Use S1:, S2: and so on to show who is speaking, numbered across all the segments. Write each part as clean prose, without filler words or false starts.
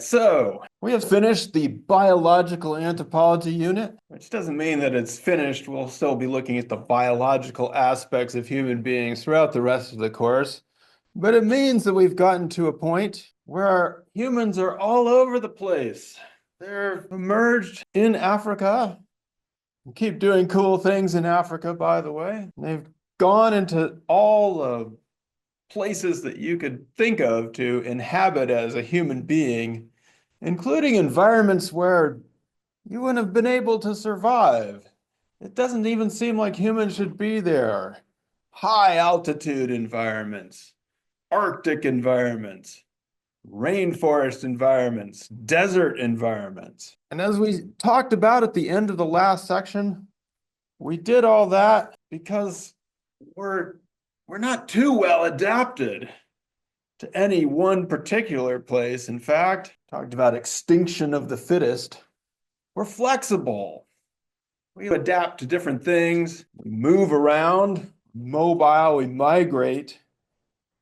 S1: So, we have finished the biological anthropology unit, which doesn't mean that it's finished. We'll still be looking at the biological aspects of human beings throughout the rest of the course. But it means that we've gotten to a point where humans are all over the place. They're emerged in Africa, keep doing cool things in Africa, by the way. They've gone into all the places that you could think of to inhabit as a human being, including environments where you wouldn't have been able to survive. It doesn't even seem like humans should be there. High altitude environments, Arctic environments, rainforest environments, desert environments. And as we talked about at the end of the last section, we did all that because we're not too well adapted to any one particular place. In fact, talked about extinction of the fittest. We're flexible. We adapt to different things. We move around, mobile, we migrate,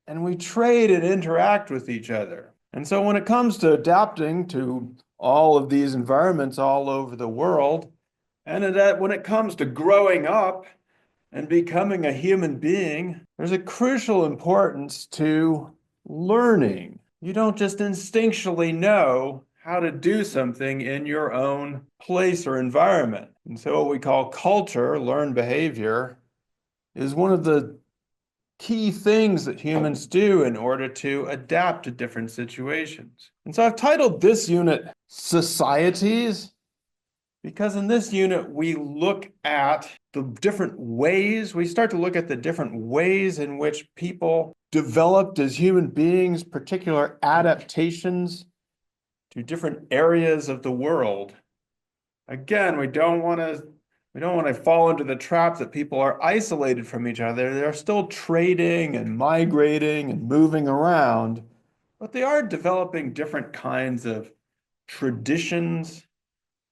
S1: and we trade and interact with each other. And so when it comes to adapting to all of these environments all over the world, and when it comes to growing up and becoming a human being, there's a crucial importance to learning. You don't just instinctually know how to do something in your own place or environment. And so what we call culture, learned behavior, is one of the key things that humans do in order to adapt to different situations. And so I've titled this unit Societies, because in this unit, we look at the different ways, we start to look at the different ways in which people developed as human beings, particular adaptations to different areas of the world. Again, we don't want to fall into the trap that people are isolated from each other. They're still trading and migrating and moving around, but they are developing different kinds of traditions,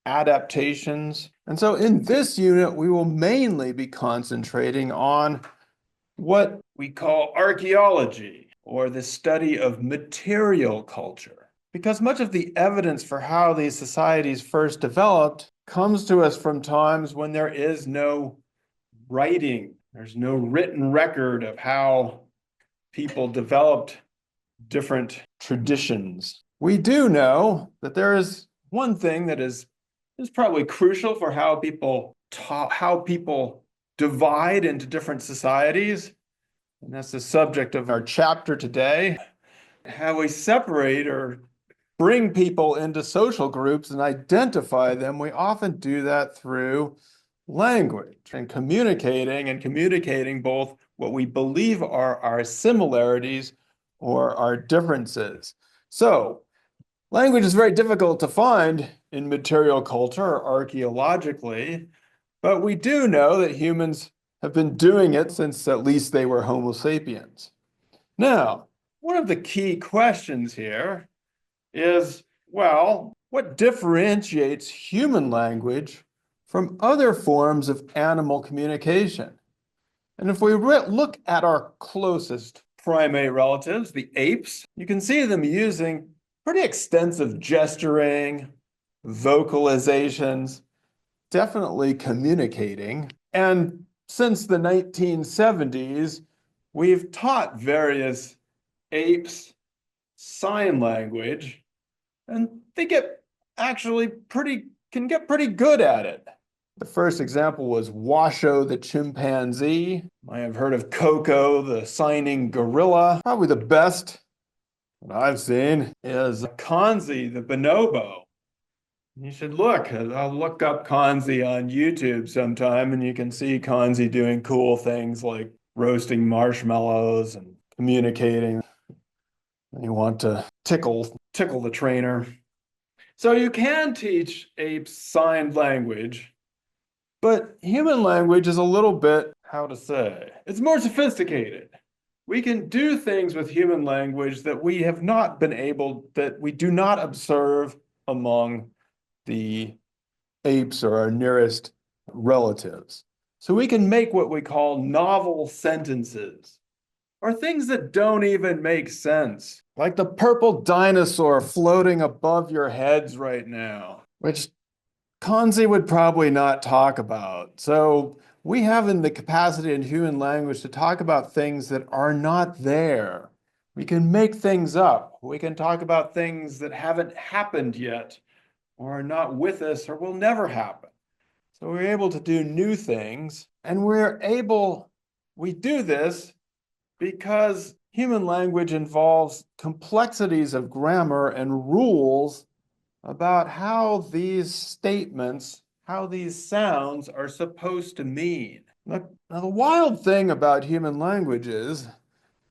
S1: adaptations. And so in this unit, we will mainly be concentrating on what we call archaeology, or the study of material culture. Because much of the evidence for how these societies first developed comes to us from times when there is no writing, there's no written record of how people developed different traditions. We do know that there is one thing that is probably crucial for how people divide into different societies, and that's the subject of our chapter today. How we separate or bring people into social groups and identify them, we often do that through language and communicating both what we believe are our similarities or our differences. So language is very difficult to find in material culture or archaeologically, but we do know that humans have been doing it since at least they were Homo sapiens. Now, one of the key questions here is, well, what differentiates human language from other forms of animal communication? And if we look at our closest primate relatives, the apes, you can see them using pretty extensive gesturing, vocalizations, definitely communicating. And since the 1970s, we've taught various apes sign language, and they can get pretty good at it. The first example was Washoe the chimpanzee. You might have heard of Koko, the signing gorilla. Probably the best that I've seen is Kanzi, the bonobo. You should look. I'll look up Kanzi on YouTube sometime, and you can see Kanzi doing cool things like roasting marshmallows and communicating. You want to tickle the trainer. So you can teach apes signed language, but human language is a little bit, how to say, it's more sophisticated. We can do things with human language that we do not observe among the apes or our nearest relatives. So we can make what we call novel sentences. or things that don't even make sense, like the purple dinosaur floating above your heads right now, which Kanzi would probably not talk about. So we have in the capacity in human language to talk about things that are not there. We can make things up. We can talk about things that haven't happened yet, or are not with us, or will never happen. So we're able to do new things, and we do this because human language involves complexities of grammar and rules about how these statements, how these sounds are supposed to mean. Now, the wild thing about human languages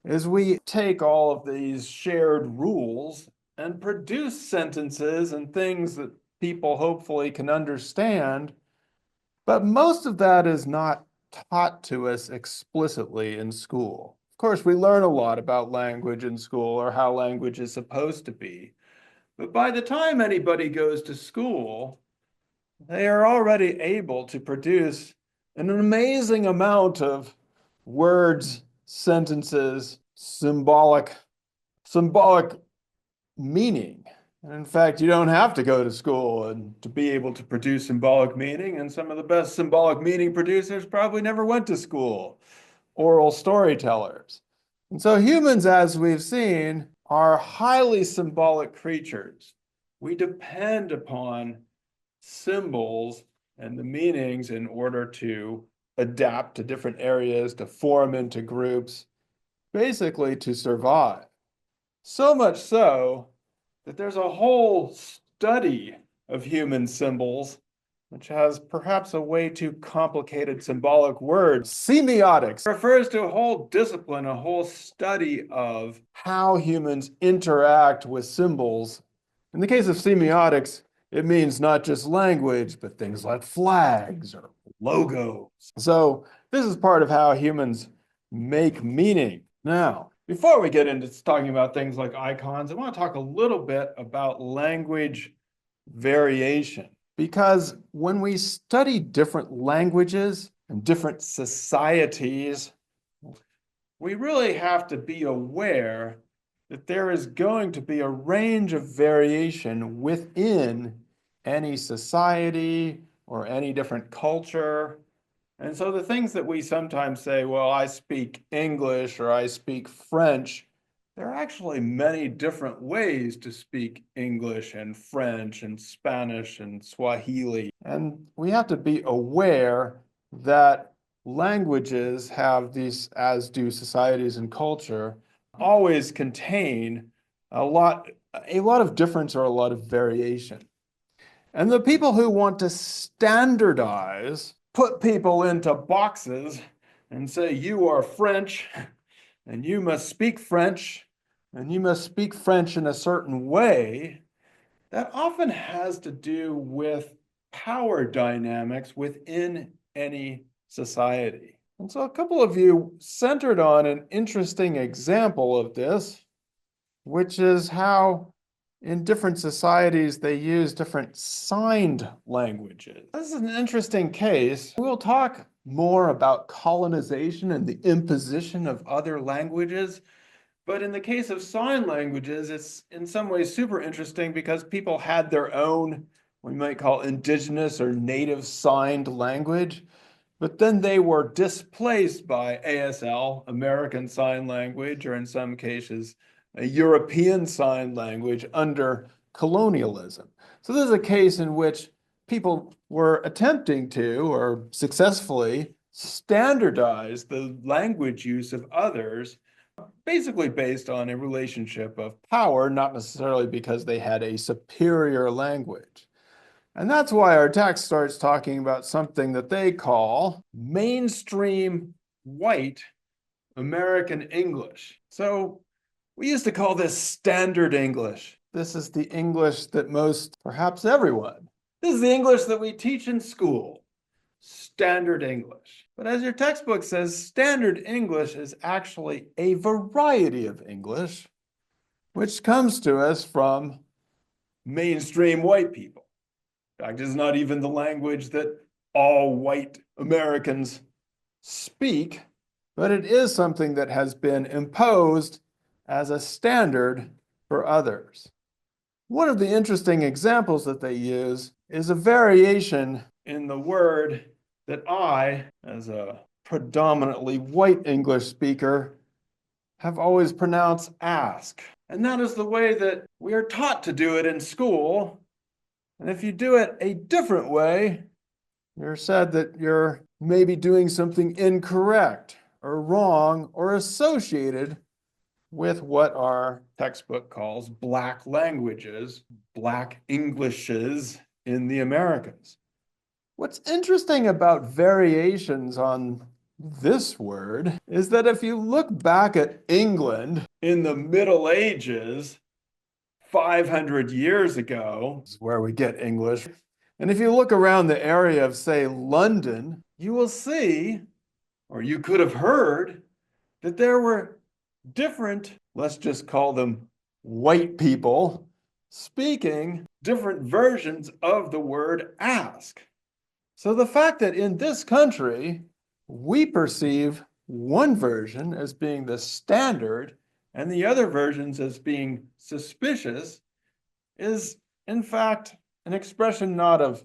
S1: is we take all of these shared rules and produce sentences and things that people hopefully can understand, but most of that is not taught to us explicitly in school. Of course, we learn a lot about language in school or how language is supposed to be. But by the time anybody goes to school, they are already able to produce an amazing amount of words, sentences, symbolic meaning. And in fact, you don't have to go to school and to be able to produce symbolic meaning. And some of the best symbolic meaning producers probably never went to school, oral storytellers. And so humans, as we've seen, are highly symbolic creatures. We depend upon symbols and the meanings in order to adapt to different areas, to form into groups, basically to survive. So much so that there's a whole study of human symbols, which has perhaps a way too complicated symbolic word. Semiotics refers to a whole discipline, a whole study of how humans interact with symbols. In the case of semiotics, it means not just language, but things like flags or logos. So this is part of how humans make meaning. Now, before we get into talking about things like icons, I want to talk a little bit about language variation. Because when we study different languages and different societies, we really have to be aware that there is going to be a range of variation within any society or any different culture. And so the things that we sometimes say, well, I speak English or I speak French, there are actually many different ways to speak English and French and Spanish and Swahili. And we have to be aware that languages have these, as do societies and culture, always contain a lot of difference or a lot of variation. And the people who want to standardize, put people into boxes and say, you are French and you must speak French and you must speak French in a certain way, that often has to do with power dynamics within any society. And so a couple of you centered on an interesting example of this, which is how in different societies they use different signed languages. This is an interesting case. We'll talk more about colonization and the imposition of other languages. But in the case of sign languages, it's in some ways super interesting because people had their own, we might call indigenous or native signed language, but then they were displaced by ASL, American Sign Language, or in some cases, a European Sign Language under colonialism. So this is a case in which people were attempting to, or successfully, standardize the language use of others, basically based on a relationship of power, not necessarily because they had a superior language. And that's why our text starts talking about something that they call mainstream white American English. So we used to call this standard English. This is the English that most, perhaps everyone, this is the English that we teach in school, standard English. But as your textbook says, standard English is actually a variety of English, which comes to us from mainstream white people. In fact, it's not even the language that all white Americans speak, but it is something that has been imposed as a standard for others. One of the interesting examples that they use is a variation in the word that I, as a predominantly white English speaker, have always pronounced ask. And that is the way that we are taught to do it in school. And if you do it a different way, you're said that you're maybe doing something incorrect or wrong or associated with what our textbook calls Black languages, Black Englishes in the Americas. What's interesting about variations on this word is that if you look back at England in the Middle Ages, 500 years ago, is where we get English. And if you look around the area of, say, London, you will see, or you could have heard, that there were different, let's just call them white people, speaking different versions of the word ask. So the fact that in this country, we perceive one version as being the standard and the other versions as being suspicious is, in fact, an expression not of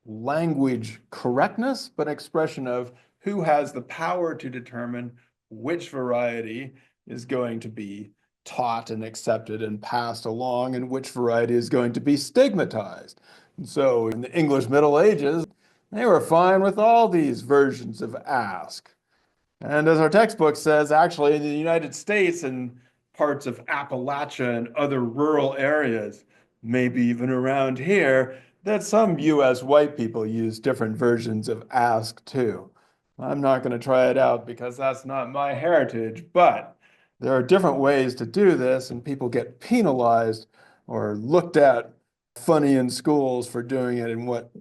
S1: language correctness, but expression of who has the power to determine which variety is going to be taught and accepted and passed along and which variety is going to be stigmatized. And so in the English Middle Ages, they were fine with all these versions of ask. And as our textbook says, actually in the United States and parts of Appalachia and other rural areas, maybe even around here, that some US white people use different versions of ask too. I'm not going to try it out because that's not my heritage, but there are different ways to do this, and people get penalized or looked at funny in schools for doing it in what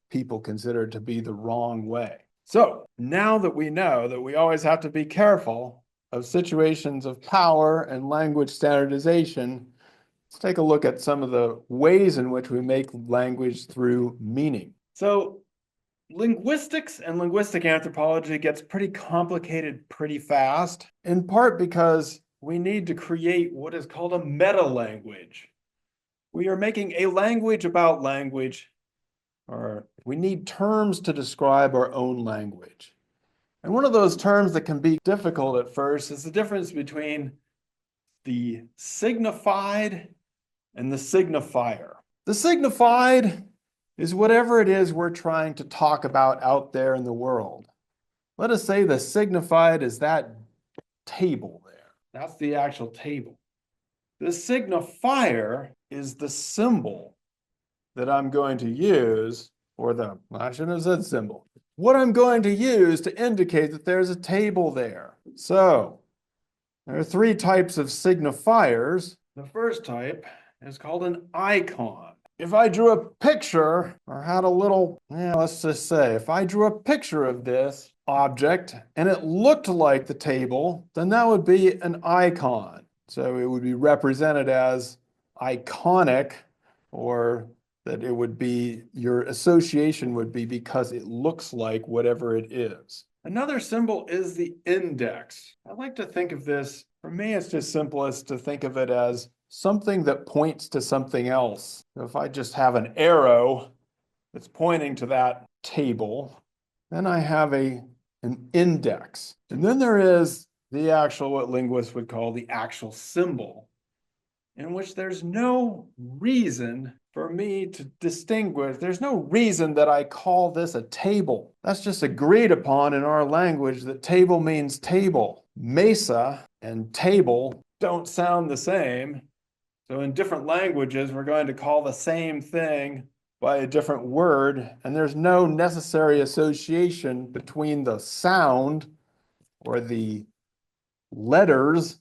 S1: people consider to be the wrong way. So now that we know that we always have to be careful of situations of power and language standardization, let's take a look at some of the ways in which we make language through meaning. So linguistics and linguistic anthropology gets pretty complicated pretty fast, in part because we need to create what is called a meta-language. We are making a language about language, or we need terms to describe our own language. And one of those terms that can be difficult at first is the difference between the signified and the signifier. The signified is whatever it is we're trying to talk about out there in the world. Let us say the signified is that table there. That's the actual table. The signifier is the symbol that I'm going to use, or I shouldn't have said symbol, what I'm going to use to indicate that there's a table there. So there are three types of signifiers. The first type is called an icon. If I drew a picture or had a little, let's just say, if I drew a picture of this object and it looked like the table, then that would be an icon. So it would be represented as iconic, or that it would be, your association would be because it looks like whatever it is. Another symbol is the index. I like to think of this, for me, it's just simplest to think of it as something that points to something else. If I just have an arrow that's pointing to that table, then I have an index. And then there is the actual, what linguists would call the actual symbol, in which there's no reason for me to distinguish. There's no reason that I call this a table. That's just agreed upon in our language that table means table. Mesa and table don't sound the same. So in different languages, we're going to call the same thing by a different word, and there's no necessary association between the sound or the letters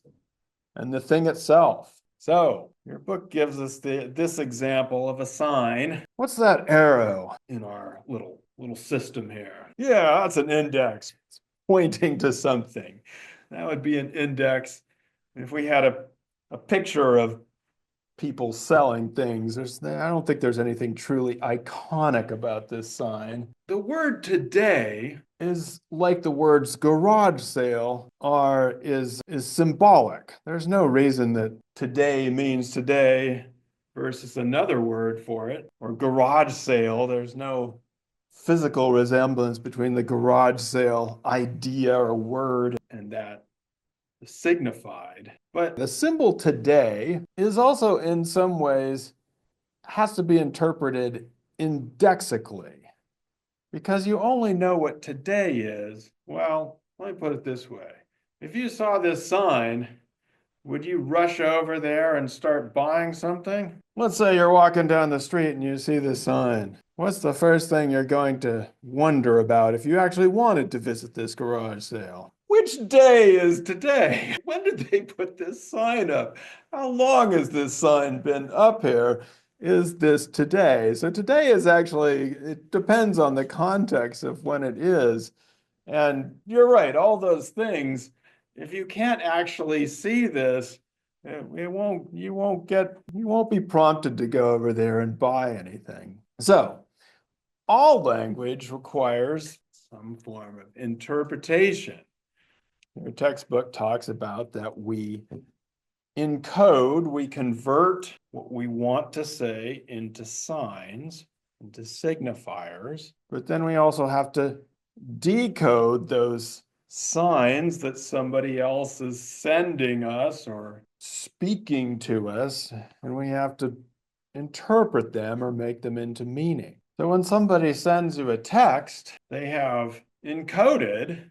S1: and the thing itself. So your book gives us this example of a sign. What's that arrow in our little system here? Yeah, that's an index. It's pointing to something. That would be an index. If we had a picture of people selling things, I don't think there's anything truly iconic about this sign. The word today is like the words garage sale is symbolic. There's no reason that today means today versus another word for it, or garage sale. There's no physical resemblance between the garage sale idea or word and that signified. But the symbol today is also in some ways has to be interpreted indexically. Because you only know what today is. Well, let me put it this way. If you saw this sign, would you rush over there and start buying something? Let's say you're walking down the street and you see this sign. What's the first thing you're going to wonder about if you actually wanted to visit this garage sale? Which day is today? When did they put this sign up? How long has this sign been up here? Is this today? So today is actually, it depends on the context of when it is. And you're right, all those things, if you can't actually see this, you won't be prompted to go over there and buy anything. So all language requires some form of interpretation. Your textbook talks about that we encode, we convert what we want to say into signs, into signifiers, but then we also have to decode those signs that somebody else is sending us or speaking to us, and we have to interpret them or make them into meaning. So when somebody sends you a text, they have encoded.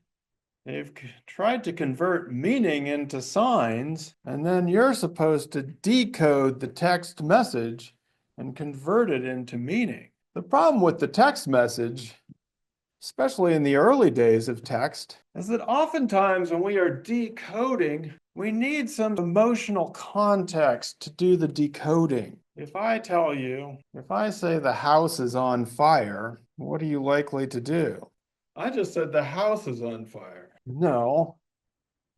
S1: They've tried to convert meaning into signs, and then you're supposed to decode the text message and convert it into meaning. The problem with the text message, especially in the early days of text, is that oftentimes when we are decoding, we need some emotional context to do the decoding. If I say the house is on fire, what are you likely to do? I just said the house is on fire. No,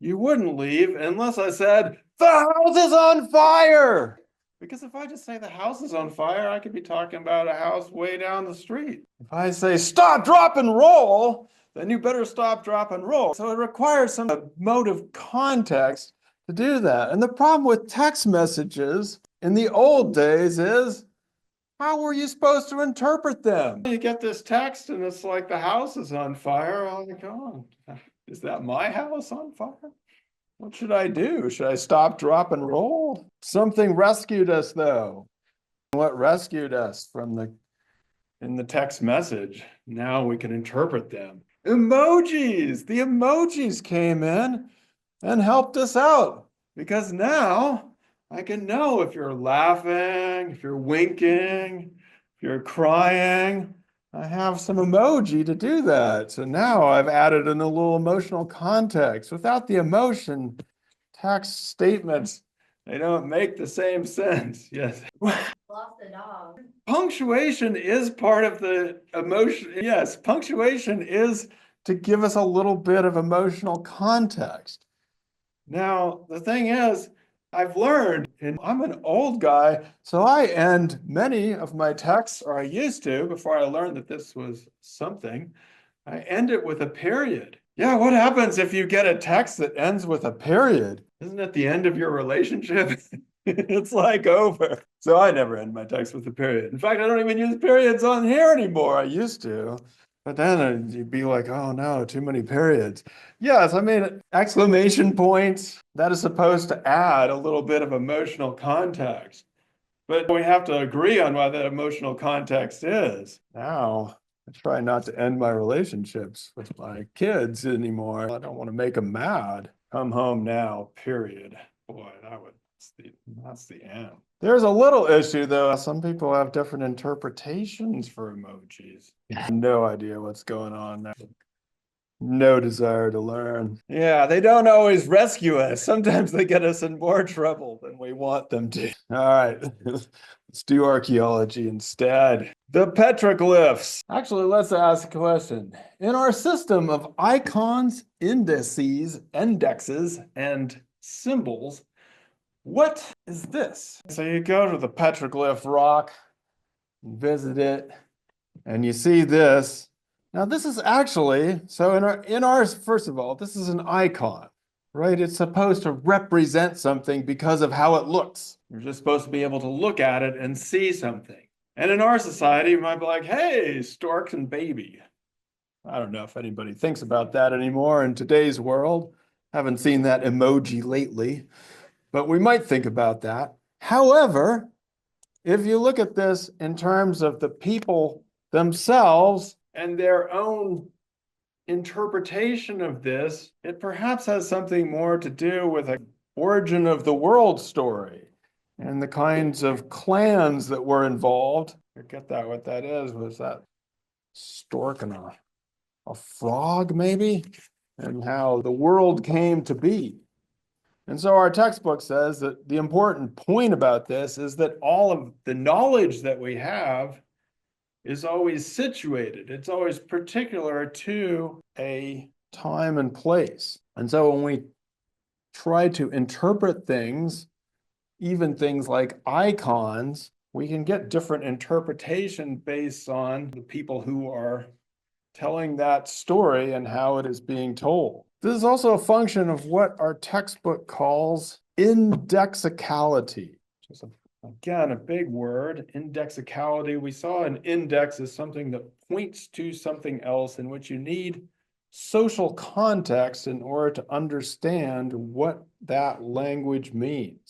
S1: you wouldn't leave unless I said, the house is on fire! Because if I just say the house is on fire, I could be talking about a house way down the street. If I say stop, drop, and roll, then you better stop, drop, and roll. So it requires some emotive context to do that. And the problem with text messages in the old days is, how were you supposed to interpret them? You get this text and it's like the house is on fire. I'm like, oh, is that my house on fire? What should I do? Should I stop, drop, and roll? Something rescued us though. What rescued us in the text message? Now we can interpret them. Emojis! The emojis came in and helped us out because now I can know if you're laughing, if you're winking, if you're crying. I have some emoji to do that. So now I've added in a little emotional context. Without the emotion, text statements, they don't make the same sense. Yes.
S2: Lost the dog.
S1: Punctuation is part of the emotion. Yes, punctuation is to give us a little bit of emotional context. Now, the thing is, I've learned, and I'm an old guy, so I end many of my texts, or I used to, before I learned that this was something, I end it with a period. Yeah, what happens if you get a text that ends with a period? Isn't it the end of your relationship? It's like over. So I never end my text with a period. In fact, I don't even use periods on here anymore. I used to. But then you'd be like, oh no, too many periods. Yes, I mean, exclamation points, that is supposed to add a little bit of emotional context. But we have to agree on what that emotional context is. Now, I try not to end my relationships with my kids anymore. I don't want to make them mad. Come home now, period. Boy, that's the end. There's a little issue though. Some people have different interpretations for emojis. No idea what's going on there. No desire to learn. Yeah, they don't always rescue us. Sometimes they get us in more trouble than we want them to. All right, let's do archaeology instead. The petroglyphs. Actually, let's ask a question. In our system of icons, indexes, and symbols, what is this? So you go to the petroglyph rock, visit it, and you see this. Now this is actually, so in ours, first of all, this is an icon, right? It's supposed to represent something because of how it looks. You're just supposed to be able to look at it and see something. And in our society, you might be like, hey, stork and baby. I don't know if anybody thinks about that anymore in today's world. Haven't seen that emoji lately, but we might think about that. However, if you look at this in terms of the people themselves and their own interpretation of this, it perhaps has something more to do with an origin of the world story and the kinds of clans that were involved. Forget that what that is. Was that stork and a frog maybe? And how the world came to be. And so our textbook says that the important point about this is that all of the knowledge that we have is always situated. It's always particular to a time and place. And so when we try to interpret things, even things like icons, we can get different interpretation based on the people who are telling that story and how it is being told. This is also a function of what our textbook calls indexicality, which is, again, a big word, indexicality. We saw an index as something that points to something else in which you need social context in order to understand what that language means.